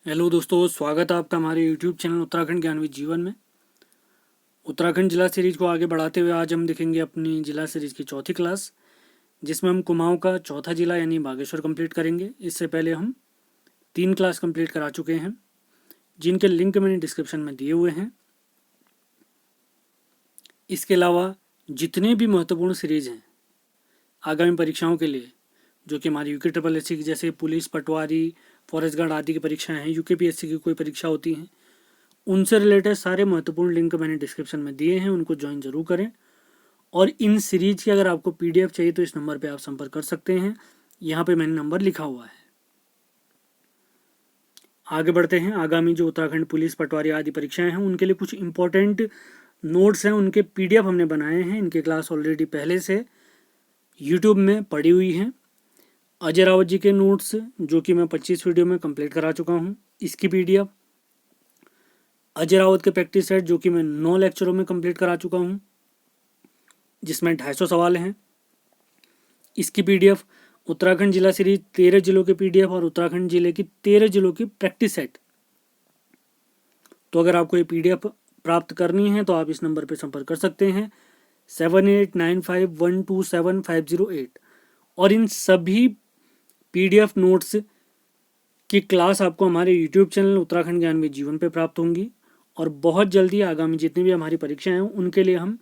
Hello दोस्तों, स्वागत है आपका हमारे यूट्यूब चैनल उत्तराखंड ज्ञान विद जीवन में। उत्तराखंड जिला सीरीज को आगे बढ़ाते हुए आज हम देखेंगे अपनी जिला सीरीज की चौथी क्लास, जिसमें हम कुमाऊं का चौथा जिला यानी बागेश्वर कंप्लीट करेंगे। इससे पहले हम 3 क्लास कंप्लीट करा चुके हैं, जिनके लिंक मैंने डिस्क्रिप्शन में दिए हुए हैं। इसके अलावा जितने भी महत्वपूर्ण सीरीज हैं आगामी परीक्षाओं के लिए, जो कि हमारी यूके ट्रिपल एस सी की जैसे पुलिस, पटवारी, फॉरेस्ट गार्ड आदि की परीक्षाएं हैं, यूकेपीएससी की कोई परीक्षा होती हैं, उनसे रिलेटेड सारे महत्वपूर्ण लिंक मैंने डिस्क्रिप्शन में दिए हैं, उनको ज्वाइन जरूर करें। और इन सीरीज की अगर आपको पीडीएफ चाहिए तो इस नंबर पे आप संपर्क कर सकते हैं। यहाँ पे मैंने नंबर लिखा हुआ है। आगे बढ़ते हैं। आगामी जो उत्तराखंड पुलिस, पटवारी आदि परीक्षाएं हैं उनके लिए कुछ इंपॉर्टेंट नोट्स हैं, उनके पीडीएफ हमने बनाए हैं। इनकी क्लास ऑलरेडी पहले से यूट्यूब में पड़ी हुई है। अजय रावत जी के नोट्स जो कि मैं 25 वीडियो में कंप्लीट करा चुका हूँ, इसकी पीडीएफ। अजय रावत के प्रैक्टिस सेट जो कि मैं 9 लेक्चरों में कंप्लीट करा चुका हूँ, जिसमें 250 सवाल हैं, इसकी पीडीएफ। उत्तराखंड जिला सीरीज 13 जिलों के पीडीएफ और उत्तराखंड जिले की 13 जिलों की प्रैक्टिस सेट। तो अगर आपको ये पीडीएफ प्राप्त करनी है तो आप इस नंबर पर संपर्क कर सकते हैं 7895127508। और इन सभी पीडीएफ नोट्स की क्लास आपको हमारे यूट्यूब चैनल उत्तराखंड ज्ञान में जीवन पे प्राप्त होंगी। और बहुत जल्दी आगामी जितनी भी हमारी परीक्षाएं हैं उनके लिए हम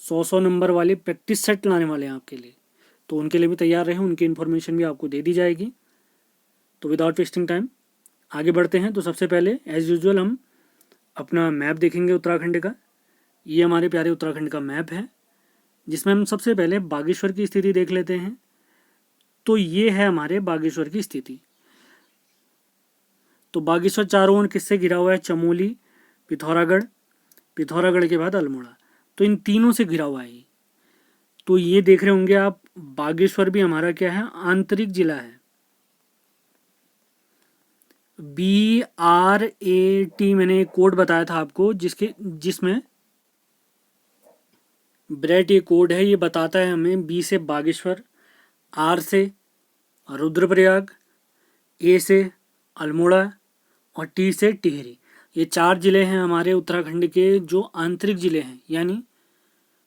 100 नंबर वाले प्रैक्टिस सेट लाने वाले हैं आपके लिए। तो उनके लिए भी तैयार रहें, उनकी इन्फॉर्मेशन भी आपको दे दी जाएगी। तो विदाउट वेस्टिंग टाइम आगे बढ़ते हैं। तो सबसे पहले एज यूजुअल हम अपना मैप देखेंगे उत्तराखंड का। ये हमारे प्यारे उत्तराखंड का मैप है, जिसमें हम सबसे पहले बागेश्वर की स्थिति देख लेते हैं। तो ये है हमारे बागेश्वर की स्थिति। तो बागेश्वर चारों ओर किससे घिरा हुआ है? चमोली, पिथौरागढ़, पिथौरागढ़ के बाद अल्मोड़ा। तो इन तीनों से घिरा हुआ है। तो ये देख रहे होंगे आप, बागेश्वर भी हमारा क्या है? आंतरिक जिला है। BRAT मैंने एक कोड बताया था आपको, जिसमें ब्रेट ये कोड है। ये बताता है हमें B से बागेश्वर, R से रुद्रप्रयाग, A से अल्मोड़ा और T से टिहरी। ये 4 जिले हैं हमारे उत्तराखंड के जो आंतरिक जिले हैं, यानी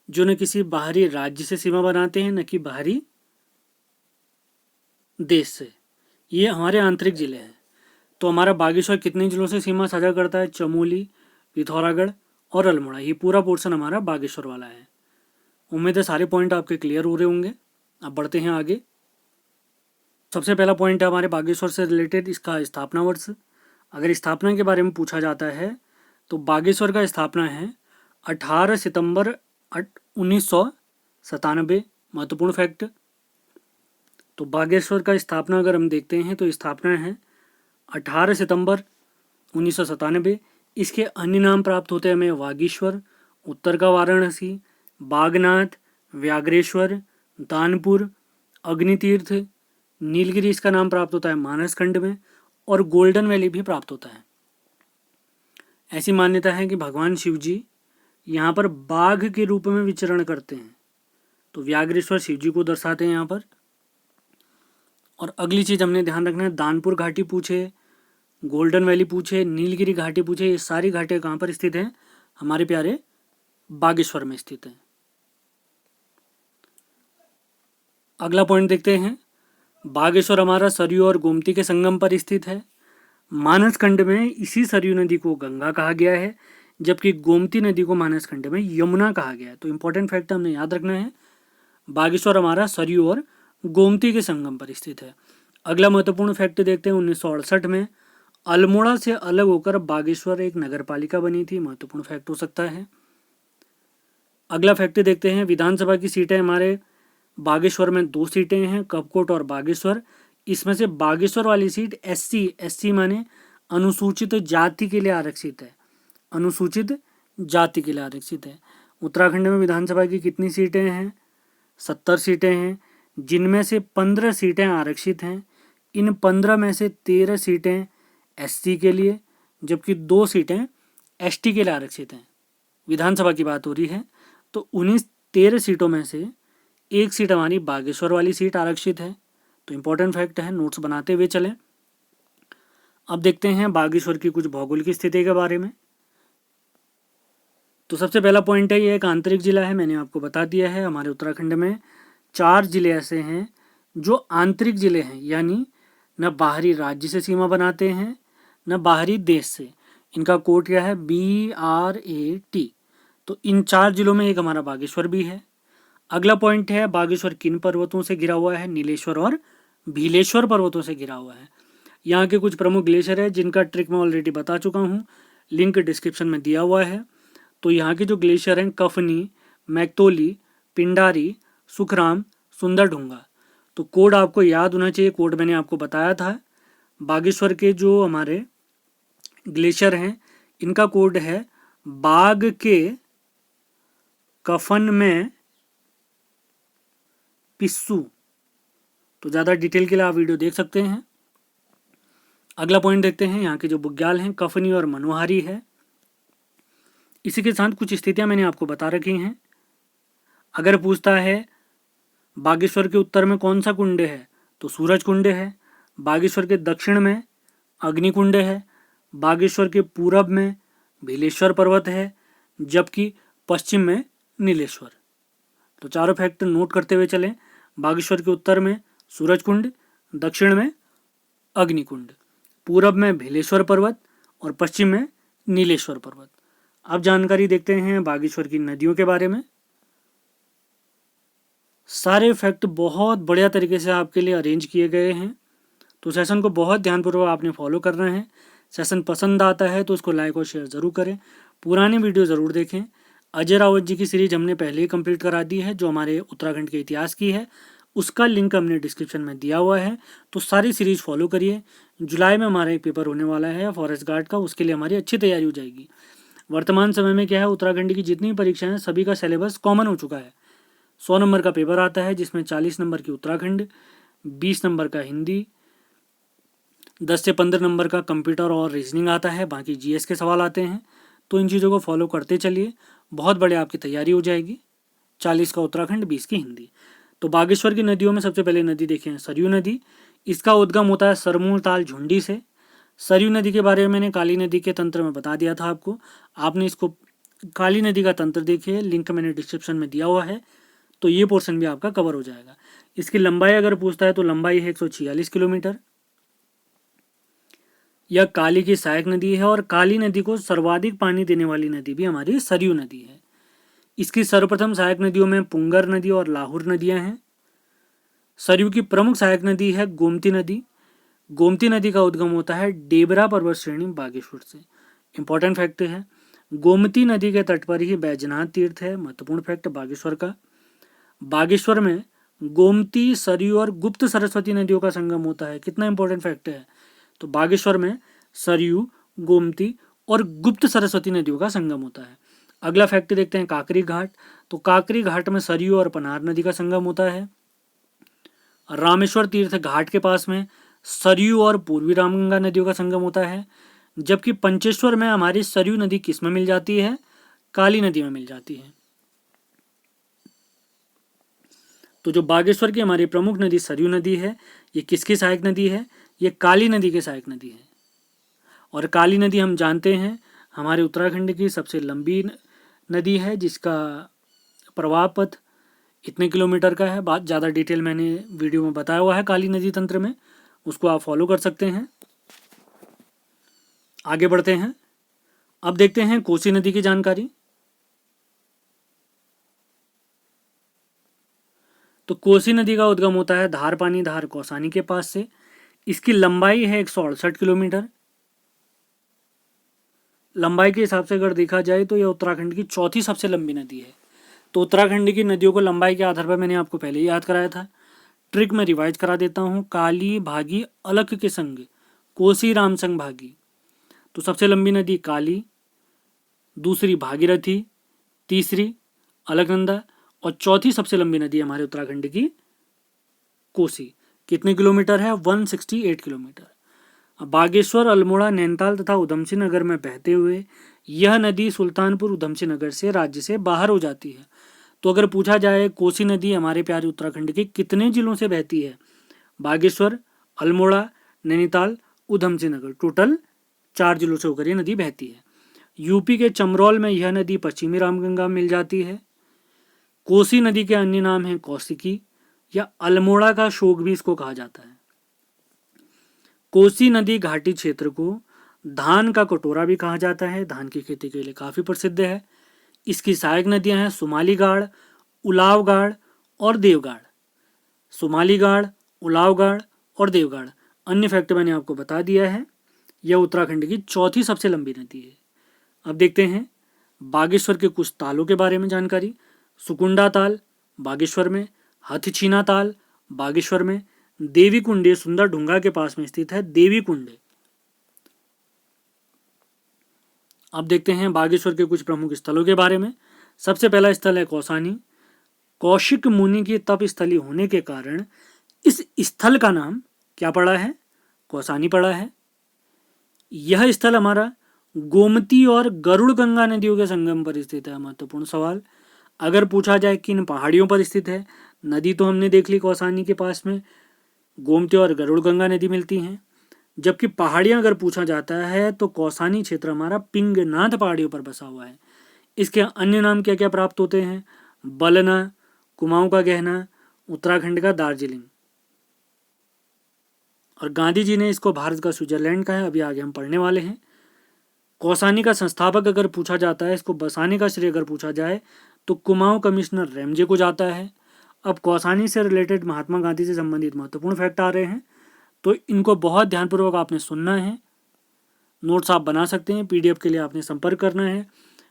जो न किसी बाहरी राज्य से सीमा बनाते हैं न कि बाहरी देश से। ये हमारे आंतरिक जिले हैं। तो हमारा बागेश्वर कितने जिलों से सीमा साझा करता है? चमोली, पिथौरागढ़ और अल्मोड़ा। ये पूरा पोर्शन हमारा बागेश्वर वाला है। उम्मीद है सारे पॉइंट आपके क्लियर हो रहे होंगे। अब बढ़ते हैं आगे। सबसे पहला पॉइंट है हमारे बागेश्वर से रिलेटेड इसका स्थापना वर्ष। अगर स्थापना के बारे में पूछा जाता है तो बागेश्वर का स्थापना है 18 सितंबर 1997। महत्वपूर्ण फैक्ट। तो बागेश्वर का स्थापना अगर हम देखते हैं तो स्थापना है 18 सितंबर 1997। इसके अन्य नाम प्राप्त होते हैं हमें वागीश्वर, उत्तर का वाराणसी, बागनाथ, व्याघ्रेश्वर, दानपुर, अग्नितीर्थ, नीलगिरी इसका नाम प्राप्त होता है मानसखंड में, और गोल्डन वैली भी प्राप्त होता है। ऐसी मान्यता है कि भगवान शिव जी यहाँ पर बाघ के रूप में विचरण करते हैं। तो व्याघ्रेश्वर शिव जी को दर्शाते हैं यहाँ पर। और अगली चीज हमने ध्यान रखना है, दानपुर घाटी पूछे, गोल्डन वैली पूछे, नीलगिरी घाटी पूछे, ये सारी घाटियां कहाँ पर स्थित हैं? हमारे प्यारे बागेश्वर में स्थित है। अगला पॉइंट देखते हैं। बागेश्वर हमारा सरयू और गोमती के संगम पर स्थित है। मानसखंड में इसी सरयू नदी को गंगा कहा गया है, जबकि गोमती नदी को मानसखंड में यमुना कहा गया है। तो इंपॉर्टेंट फैक्ट हमने याद रखना है, बागेश्वर हमारा सरयू और गोमती के संगम पर स्थित है। अगला महत्वपूर्ण फैक्ट देखते हैं। 1968 में अल्मोड़ा से अलग होकर बागेश्वर एक नगर पालिका बनी थी। महत्वपूर्ण फैक्ट हो सकता है। अगला फैक्ट देखते हैं। विधानसभा की सीटें हमारे बागेश्वर में 2 सीटें हैं, कपकोट और बागेश्वर। इसमें से बागेश्वर वाली सीट SC माने अनुसूचित जाति के लिए आरक्षित है। अनुसूचित जाति के लिए आरक्षित है। उत्तराखंड में विधानसभा की कितनी सीटें हैं? 70 सीटें हैं, जिनमें से 15 सीटें आरक्षित हैं। इन 15 में से 13 सीटें SC के लिए, जबकि 2 सीटें ST के लिए आरक्षित हैं। विधानसभा की बात हो रही है। तो उन्हीं 13 सीटों में से 1 सीट हमारी बागेश्वर वाली सीट आरक्षित है। तो इंपॉर्टेंट फैक्ट है, नोट्स बनाते हुए चलें। अब देखते हैं बागेश्वर की कुछ भौगोलिक स्थिति के बारे में। तो सबसे पहला पॉइंट है, ये एक आंतरिक जिला है। मैंने आपको बता दिया है, हमारे उत्तराखंड में 4 जिले ऐसे हैं जो आंतरिक जिले हैं, यानी न बाहरी राज्य से सीमा बनाते हैं न बाहरी देश से। इनका कोड क्या है, BRAT। तो इन 4 जिलों में एक हमारा बागेश्वर भी है। अगला पॉइंट है, बागेश्वर किन पर्वतों से घिरा हुआ है? नीलेश्वर और भीलेश्वर पर्वतों से घिरा हुआ है। यहाँ के कुछ प्रमुख ग्लेशियर है जिनका ट्रिक मैं ऑलरेडी बता चुका हूँ, लिंक डिस्क्रिप्शन में दिया हुआ है। तो यहाँ के जो ग्लेशियर हैं, कफनी, मैक्तोली, पिंडारी, सुखराम, सुंदरढूंगा। तो कोड आपको याद होना चाहिए, कोड मैंने आपको बताया था। बागेश्वर के जो हमारे ग्लेशियर हैं, इनका कोड है बाग के कफन में पिस्सू। तो ज़्यादा डिटेल के लिए आप वीडियो देख सकते हैं। अगला पॉइंट देखते हैं, यहाँ के जो बुग्याल हैं, कफनी और मनोहारी है। इसी के साथ कुछ स्थितियां मैंने आपको बता रखी हैं। अगर पूछता है बागेश्वर के उत्तर में कौन सा कुंड है, तो सूरज कुंड है। बागेश्वर के दक्षिण में अग्निकुंड है। बागेश्वर के पूरब में भीलेश्वर पर्वत है, जबकि पश्चिम में नीलेश्वर। तो चारों फैक्ट नोट करते हुए चलें। बागेश्वर के उत्तर में सूरज कुंड, दक्षिण में अग्निकुंड, पूरब में भीलेश्वर पर्वत और पश्चिम में नीलेश्वर पर्वत। अब जानकारी देखते हैं बागेश्वर की नदियों के बारे में। सारे फैक्ट बहुत बढ़िया तरीके से आपके लिए अरेंज किए गए हैं, तो सेशन को बहुत ध्यानपूर्वक आपने फॉलो करना है। सेशन पसंद आता है तो उसको लाइक और शेयर ज़रूर करें। पुरानी वीडियो ज़रूर देखें। अजय रावत जी की सीरीज हमने पहले ही कंप्लीट करा दी है, जो हमारे उत्तराखंड के इतिहास की है। उसका लिंक हमने डिस्क्रिप्शन में दिया हुआ है, तो सारी सीरीज फॉलो करिए। जुलाई में हमारा एक पेपर होने वाला है फॉरेस्ट गार्ड का, उसके लिए हमारी अच्छी तैयारी हो जाएगी। वर्तमान समय में क्या है, उत्तराखंड की जितनी परीक्षाएं हैं सभी का सिलेबस कॉमन हो चुका है। 100 नंबर का पेपर आता है, जिसमें 40 नंबर की उत्तराखंड, 20 नंबर का हिंदी, 10 से 15 नंबर का कंप्यूटर और रीजनिंग आता है, बाकी GS के सवाल आते हैं। तो इन चीज़ों को फॉलो करते चलिए, बहुत बढ़िया आपकी तैयारी हो जाएगी। 40 का उत्तराखंड, 20 की हिंदी। तो बागेश्वर की नदियों में सबसे पहले नदी देखिए, सरयू नदी। इसका उद्गम होता है सरमूल ताल झुंडी से। सरयू नदी के बारे में मैंने काली नदी के तंत्र में बता दिया था आपको, आपने इसको काली नदी का तंत्र देखिए, लिंक मैंने डिस्क्रिप्शन में दिया हुआ है, तो ये पोर्शन भी आपका कवर हो जाएगा। इसकी लंबाई अगर पूछता है तो लंबाई है 146 किलोमीटर। यह काली की सहायक नदी है, और काली नदी को सर्वाधिक पानी देने वाली नदी भी हमारी सरयू नदी है। इसकी सर्वप्रथम सहायक नदियों में पुंगर नदी और लाहुर नदियां हैं। सरयू की प्रमुख सहायक नदी है गोमती नदी। गोमती नदी का उद्गम होता है डेबरा पर्वत श्रेणी बागेश्वर से। इंपॉर्टेंट फैक्ट है, गोमती नदी के तट पर ही बैजनाथ तीर्थ है। महत्वपूर्ण फैक्ट बागेश्वर का, बागेश्वर में गोमती, सरयू और गुप्त सरस्वती नदियों का संगम होता है। कितना इंपॉर्टेंट फैक्ट है, तो बागेश्वर में सरयू, गोमती और गुप्त सरस्वती नदियों का संगम होता है। अगला फैक्ट देखते हैं, काकरी घाट। तो काकरी घाट में सरयू और पनार नदी का संगम होता है। रामेश्वर तीर्थ घाट के पास में सरयू और पूर्वी रामगंगा नदियों का संगम होता है। जबकि पंचेश्वर में हमारी सरयू नदी किस में मिल जाती है, काली नदी में मिल जाती है। तो जो बागेश्वर की हमारी प्रमुख नदी सरयू नदी है, ये किसकी सहायक नदी है, ये काली नदी की सहायक नदी है। और काली नदी हम जानते हैं हमारे उत्तराखंड की सबसे लंबी नदी है, जिसका प्रवाह पथ इतने किलोमीटर का है। बात ज़्यादा डिटेल मैंने वीडियो में बताया हुआ है काली नदी तंत्र में, उसको आप फॉलो कर सकते हैं। आगे बढ़ते हैं, अब देखते हैं कोसी नदी की जानकारी। तो कोसी नदी का उद्गम होता है धार पानी धार कौसानी के पास से। इसकी लंबाई है 168 किलोमीटर। लंबाई के हिसाब से अगर देखा जाए तो यह उत्तराखंड की चौथी सबसे लंबी नदी है। तो उत्तराखंड की नदियों को लंबाई के आधार पर मैंने आपको पहले ही याद कराया था। ट्रिक में रिवाइज करा देता हूँ, काली भागी अलख के संग कोसी राम संग भागी। तो सबसे लंबी नदी काली, दूसरी भागीरथी, तीसरी अलकनंदा और चौथी सबसे लंबी नदी हमारे उत्तराखंड की कोसी। कितने किलोमीटर है, 168 किलोमीटर। बागेश्वर, अल्मोड़ा, नैनीताल तथा उधमसिंह नगर में बहते हुए यह नदी सुल्तानपुर उधमसिंह नगर से राज्य से बाहर हो जाती है। तो अगर पूछा जाए कोसी नदी हमारे प्यारे उत्तराखंड के कितने जिलों से बहती है, बागेश्वर, अल्मोड़ा, नैनीताल उधम सिंह नगर। टोटल 4 जिलों से होकर ये नदी बहती है। यूपी के चमरौल में यह नदी पश्चिमी रामगंगा में मिल जाती है। कोसी नदी के अन्य नाम है कौशिकी या अल्मोड़ा का शोक भी इसको कहा जाता है। कोसी नदी घाटी क्षेत्र को धान का कटोरा भी कहा जाता है। धान की खेती के लिए काफी प्रसिद्ध है। इसकी सहायक नदियां हैं सुमालीगाड़, उलावगाड़ और देवगाड़। सुमालीगाड़, उलावगाड़ और देवगाड़। अन्य फैक्ट मैंने आपको बता दिया है। यह उत्तराखंड की चौथी सबसे लंबी नदी है। अब देखते हैं बागेश्वर के कुछ तालों के बारे में जानकारी। सुकुंडा ताल बागेश्वर में, हथछीना ताल बागेश्वर में, देवी कुंडे सुंदर ढूंगा के पास में स्थित है देवी कुंडे। अब देखते हैं बागेश्वर के कुछ प्रमुख स्थलों के बारे में। सबसे पहला स्थल है कौसानी। कौशिक मुनि की तप स्थली होने के कारण इस स्थल का नाम क्या पड़ा है? कौसानी पड़ा है। यह स्थल हमारा गोमती और गरुड़ गंगा नदियों के संगम पर स्थित है। महत्वपूर्ण सवाल, अगर पूछा जाए किन पहाड़ियों पर स्थित है, नदी तो हमने देख ली कौसानी के पास में गोमती और गरुड़ गंगा नदी मिलती हैं। जबकि पहाड़ियां अगर पूछा जाता है तो कौसानी क्षेत्र हमारा पिंगनाथ पहाड़ियों पर बसा हुआ है। इसके अन्य नाम क्या क्या प्राप्त होते हैं? बलना, कुमाऊं का गहना, उत्तराखंड का दार्जिलिंग। और गांधी जी ने इसको भारत का स्विट्जरलैंड कहा है। अभी आगे हम पढ़ने वाले हैं। कौसानी का संस्थापक अगर पूछा जाता है, इसको बसाने का श्रेय अगर पूछा जाए तो कुमाऊं कमिश्नर रेमजे को जाता है। अब कौसानी से रिलेटेड महात्मा गांधी से संबंधित महत्वपूर्ण फैक्ट आ रहे हैं, तो इनको बहुत ध्यानपूर्वक आपने सुनना है। नोट्स आप बना सकते हैं। पीडीएफ के लिए आपने संपर्क करना है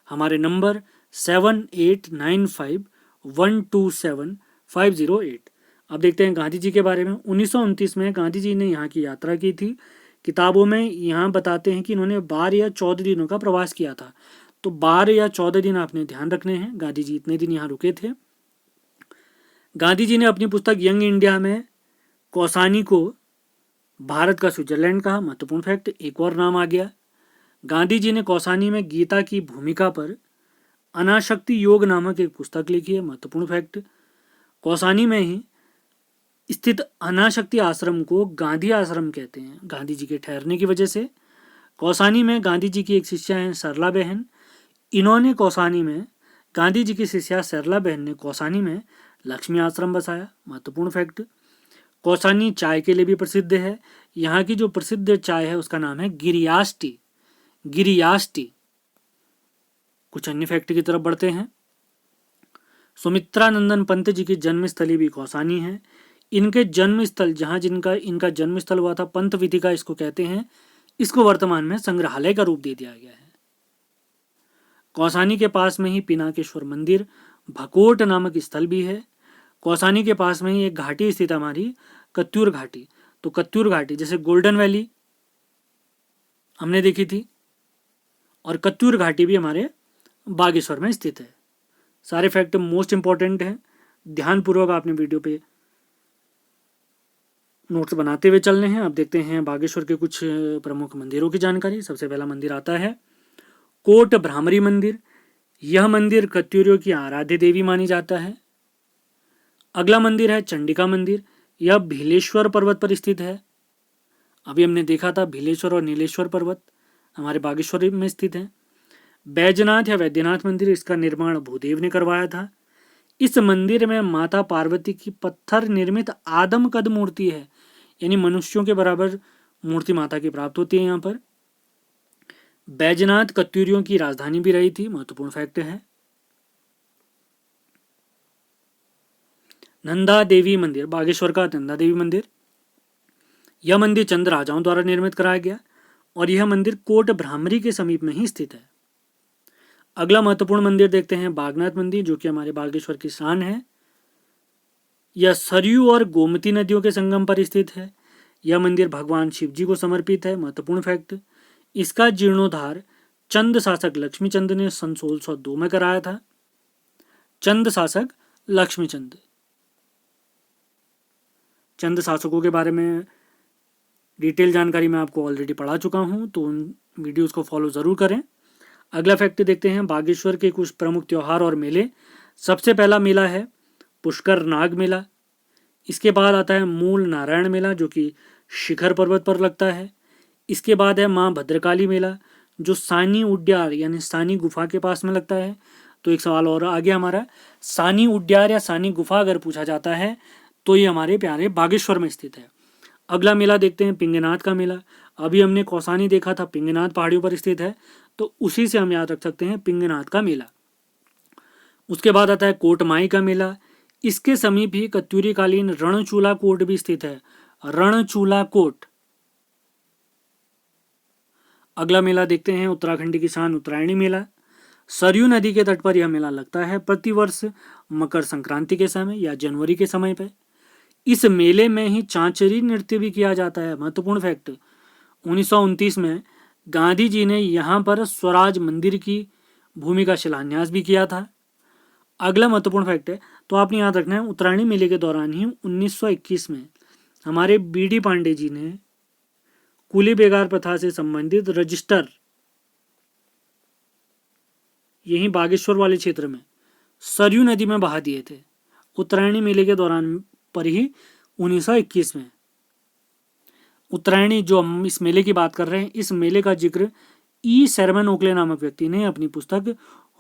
हमारे नंबर 7895127508। अब देखते हैं गांधी जी के बारे में। 1929 में गांधी जी ने यहाँ की यात्रा की थी। किताबों में यहाँ बताते हैं कि इन्होंने 12 या 14 दिनों का प्रवास किया था। तो 12 या 14 दिन आपने ध्यान रखने हैं। गांधी जी इतने दिन यहाँ रुके थे। गांधी जी ने अपनी पुस्तक यंग इंडिया में कौसानी को भारत का स्विट्जरलैंड कहा। महत्वपूर्ण फैक्ट, एक और नाम आ गया। गांधी जी ने कौसानी में गीता की भूमिका पर अनाशक्ति योग नामक एक पुस्तक लिखी है। महत्वपूर्ण फैक्ट, कौसानी में ही स्थित अनाशक्ति आश्रम को गांधी आश्रम कहते हैं, गांधी जी के ठहरने की वजह से। कौसानी में गांधी जी की एक शिष्या है सरला बहन। इन्होंने कौसानी में, गांधी जी की शिष्या सरला बहन ने कौसानी में लक्ष्मी आश्रम बसाया। महत्वपूर्ण फैक्ट, कौसानी चाय के लिए भी प्रसिद्ध है। यहाँ की जो प्रसिद्ध चाय है उसका नाम है गिरियास टी। गिरियास टी। कुछ अन्य फैक्ट की तरफ बढ़ते हैं। सुमित्रानंदन पंत जी की जन्मस्थली भी कौसानी है। इनके जन्मस्थल, जहाँ इनका जन्मस्थल हुआ था, पंत वीथिका इसको कहते हैं। इसको वर्तमान में संग्रहालय का रूप दे दिया गया है। कौसानी के पास में ही पिनाकेश्वर मंदिर, भकोट नामक स्थल भी है। कौसानी के पास में ही एक घाटी स्थित हमारी कत्यूर घाटी। तो कत्यूर घाटी, जैसे गोल्डन वैली हमने देखी थी, और कत्यूर घाटी भी हमारे बागेश्वर में स्थित है। सारे फैक्ट मोस्ट इंपॉर्टेंट हैं। ध्यानपूर्वक आपने वीडियो पे नोट्स बनाते हुए चलने हैं। अब देखते हैं बागेश्वर के कुछ प्रमुख मंदिरों की जानकारी। सबसे पहला मंदिर आता है कोट भ्रामरी मंदिर। यह मंदिर कत्यूरियों की आराध्य देवी मानी जाता है। अगला मंदिर है चंडिका मंदिर। यह भीलेश्वर पर्वत पर स्थित है। अभी हमने देखा था भीलेश्वर और नीलेश्वर पर्वत हमारे बागेश्वर में स्थित है। बैजनाथ या वैद्यनाथ मंदिर, इसका निर्माण भूदेव ने करवाया था। इस मंदिर में माता पार्वती की पत्थर निर्मित आदम कद मूर्ति है, यानी मनुष्यों के बराबर मूर्ति माता की प्राप्त होती है यहाँ पर। बैजनाथ कत्यूरियों की राजधानी भी रही थी। महत्वपूर्ण फैक्ट है। नंदा देवी मंदिर, बागेश्वर का नंदा देवी मंदिर, यह मंदिर चंद राजाओं द्वारा निर्मित कराया गया और यह मंदिर कोट भ्रामरी के समीप में ही स्थित है। अगला महत्वपूर्ण मंदिर देखते हैं बागनाथ मंदिर, जो कि हमारे बागेश्वर की शान है। यह सरयू और गोमती नदियों के संगम पर स्थित है। यह मंदिर भगवान शिव जी को समर्पित है। महत्वपूर्ण फैक्ट, इसका जीर्णोद्धार चंद शासक लक्ष्मी चंद ने सन 1602 में कराया था। चंद शासक लक्ष्मी चंद। चंद शासकों के बारे में डिटेल जानकारी मैं आपको ऑलरेडी पढ़ा चुका हूं, तो उन वीडियोस को फॉलो ज़रूर करें। अगला फैक्ट देखते हैं बागेश्वर के कुछ प्रमुख त्यौहार और मेले। सबसे पहला मेला है पुष्कर नाग मेला। इसके बाद आता है मूल नारायण मेला, जो कि शिखर पर्वत पर लगता है। इसके बाद है माँ भद्रकाली मेला, जो सानी उड्यार यानी सानी गुफा के पास में लगता है। तो एक सवाल और आ गया हमारा, सानी उड्यार या सानी गुफा अगर पूछा जाता है तो ये हमारे प्यारे बागेश्वर में स्थित है। अगला मेला देखते हैं पिंगनाथ का मेला। अभी हमने कौसानी देखा था, पिंगनाथ पहाड़ियों पर स्थित है, तो उसी से हम याद रख सकते हैं पिंगनाथ का मेला। उसके बाद आता है कोटमाई का मेला। इसके समीप ही कत्यूरी कालीन रणचूला कोट भी स्थित है, रणचूला कोट। अगला मेला देखते हैं उत्तराखंड की शान उत्तरायणी मेला। सरयू नदी के तट पर यह मेला लगता है प्रतिवर्ष मकर संक्रांति के समय या जनवरी के समय पर। इस मेले में ही चांचरी नृत्य भी किया जाता है। महत्वपूर्ण फैक्ट, 1929 में गांधी जी ने यहाँ पर स्वराज मंदिर की भूमि का शिलान्यास भी किया था। अगला महत्वपूर्ण फैक्ट है, तो आपने याद रखना है, उत्तरायणी मेले के दौरान ही 1921 में हमारे बीडी पांडे जी ने कूली बेगार प्रथा से संबंधित रजिस्टर यहीं बागेश्वर वाले क्षेत्र में सरयू नदी में बहा दिए थे, उत्तरायणी मेले के दौरान पर ही 1921 में। उत्तरायणी जो हम इस मेले की बात कर रहे हैं, इस मेले का जिक्र ई शर्मन ओकले नामक व्यक्ति ने अपनी पुस्तक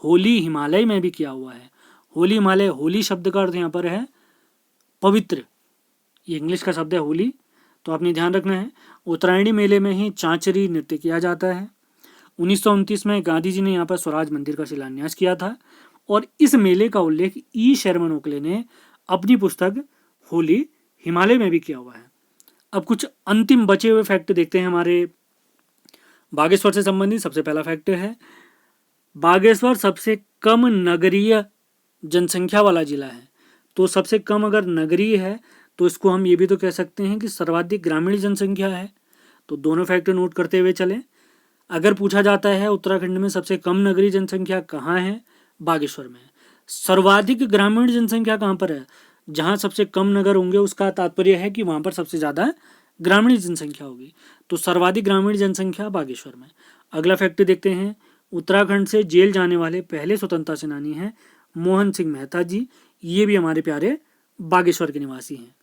होली हिमालय में भी किया हुआ है। होली हिमालय, होली शब्द का अर्थ यहाँ पर है पवित्र, ये इंग्लिश का शब्द है होली, तो आपने ध्यान रखना है। उत्तरायणी मेले में ही चांचरी नृत्य किया जाता है। 1929 में गांधी जी ने यहाँ पर स्वराज मंदिर का शिलान्यास किया था और इस मेले का उल्लेख ई शर्मन ओकले ने अपनी पुस्तक होली हिमालय में भी किया हुआ है। अब कुछ अंतिम बचे हुए फैक्ट देखते हैं हमारे बागेश्वर से संबंधित। सबसे पहला फैक्ट है, बागेश्वर सबसे कम नगरीय जनसंख्या वाला जिला है। तो सबसे कम अगर नगरीय है तो इसको हम ये भी तो कह सकते हैं कि सर्वाधिक ग्रामीण जनसंख्या है। तो दोनों फैक्ट नोट करते हुए चलें। अगर पूछा जाता है उत्तराखंड में सबसे कम नगरीय जनसंख्या कहाँ है, बागेश्वर में। सर्वाधिक ग्रामीण जनसंख्या कहाँ पर है, जहाँ सबसे कम नगर होंगे उसका तात्पर्य है कि वहाँ पर सबसे ज़्यादा ग्रामीण जनसंख्या होगी। तो सर्वाधिक ग्रामीण जनसंख्या बागेश्वर में। अगला फैक्ट देखते हैं, उत्तराखंड से जेल जाने वाले पहले स्वतंत्रता सेनानी हैं मोहन सिंह मेहता जी, ये भी हमारे प्यारे बागेश्वर के निवासी हैं।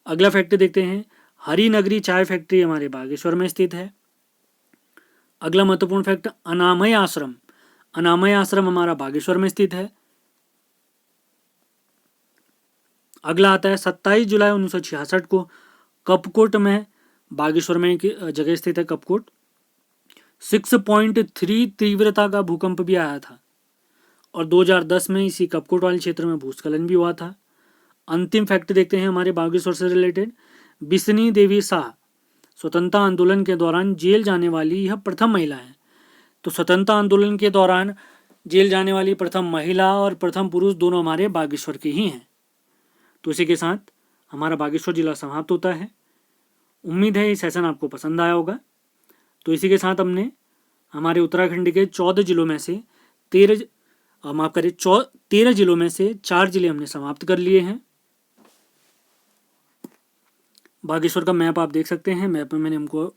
अगला फैक्ट देखते हैं, हरिनगरी चाय फैक्ट्री हमारे बागेश्वर में स्थित है। अगला महत्वपूर्ण फैक्ट, अनामय आश्रम, अनामय आश्रम हमारा बागेश्वर में स्थित है। अगला आता है 27 जुलाई 1966 को कपकोट में, बागेश्वर में एक जगह स्थित है कपकोट, 6.3 तीव्रता का भूकंप भी आया था और 2010 में इसी कपकोट वाले क्षेत्र में भूस्खलन भी हुआ था। अंतिम फैक्ट देखते हैं हमारे बागेश्वर से रिलेटेड, बिस्नी देवी शाह स्वतंत्रता आंदोलन के दौरान जेल जाने वाली यह प्रथम महिला है। तो स्वतंत्रता आंदोलन के दौरान जेल जाने वाली प्रथम महिला और प्रथम पुरुष दोनों हमारे बागेश्वर के ही हैं। तो इसी के साथ हमारा बागेश्वर जिला समाप्त होता है। उम्मीद है ये सेशन आपको पसंद आया होगा। तो इसी के साथ हमने हमारे उत्तराखंड के 14 जिलों में से 13 जिलों में से 4 जिले हमने समाप्त कर लिए हैं। बागेश्वर का मैप आप देख सकते हैं, मैप में मैंने आपको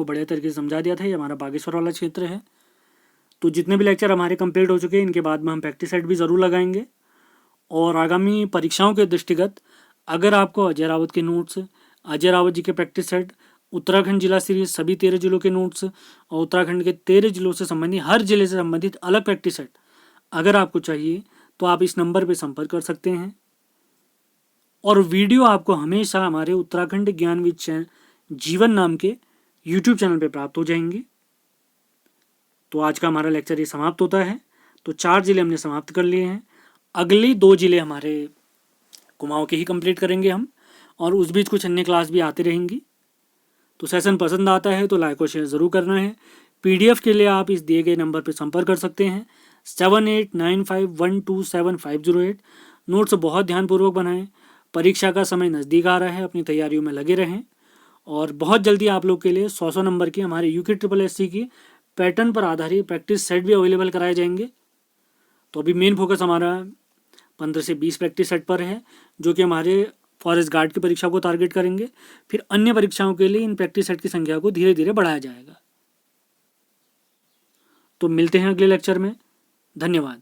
बढ़िया तरीके से समझा दिया था। ये हमारा बागेश्वर वाला क्षेत्र है। तो जितने भी लेक्चर हमारे कंप्लीट हो चुके हैं, इनके बाद में हम प्रैक्टिस सेट भी ज़रूर लगाएंगे। और आगामी परीक्षाओं के दृष्टिगत अगर आपको अजय रावत के नोट्स, अजय रावत जी के प्रैक्टिस सेट, उत्तराखंड जिला सीरीज सभी 13 जिलों के नोट्स और उत्तराखंड के 13 जिलों से संबंधित हर जिले से संबंधित अलग प्रैक्टिस सेट अगर आपको चाहिए तो आप इस नंबर पर संपर्क कर सकते हैं। और वीडियो आपको हमेशा हमारे उत्तराखंड ज्ञानविद जीवन नाम के YouTube चैनल पे प्राप्त हो जाएंगे। तो आज का हमारा लेक्चर ये समाप्त होता है। तो 4 जिले हमने समाप्त कर लिए हैं। अगले 2 जिले हमारे कुमाऊं के ही कंप्लीट करेंगे हम, और उस बीच कुछ अन्य क्लास भी आती रहेंगी। तो सेशन पसंद आता है तो लाइक और शेयर ज़रूर करना है। PDF के लिए आप इस दिए गए नंबर पर संपर्क कर सकते हैं 7895127508। नोट्स बहुत ध्यानपूर्वक बनाएं। परीक्षा का समय नज़दीक आ रहा है, अपनी तैयारियों में लगे रहें। और बहुत जल्दी आप लोग के लिए 100 नंबर की हमारे UKSSC की पैटर्न पर आधारित प्रैक्टिस सेट भी अवेलेबल कराए जाएंगे। तो अभी मेन फोकस हमारा 15 से 20 प्रैक्टिस सेट पर है, जो कि हमारे फॉरेस्ट गार्ड की परीक्षा को टारगेट करेंगे। फिर अन्य परीक्षाओं के लिए इन प्रैक्टिस सेट की संख्या को धीरे धीरे बढ़ाया जाएगा। तो मिलते हैं अगले लेक्चर में। धन्यवाद।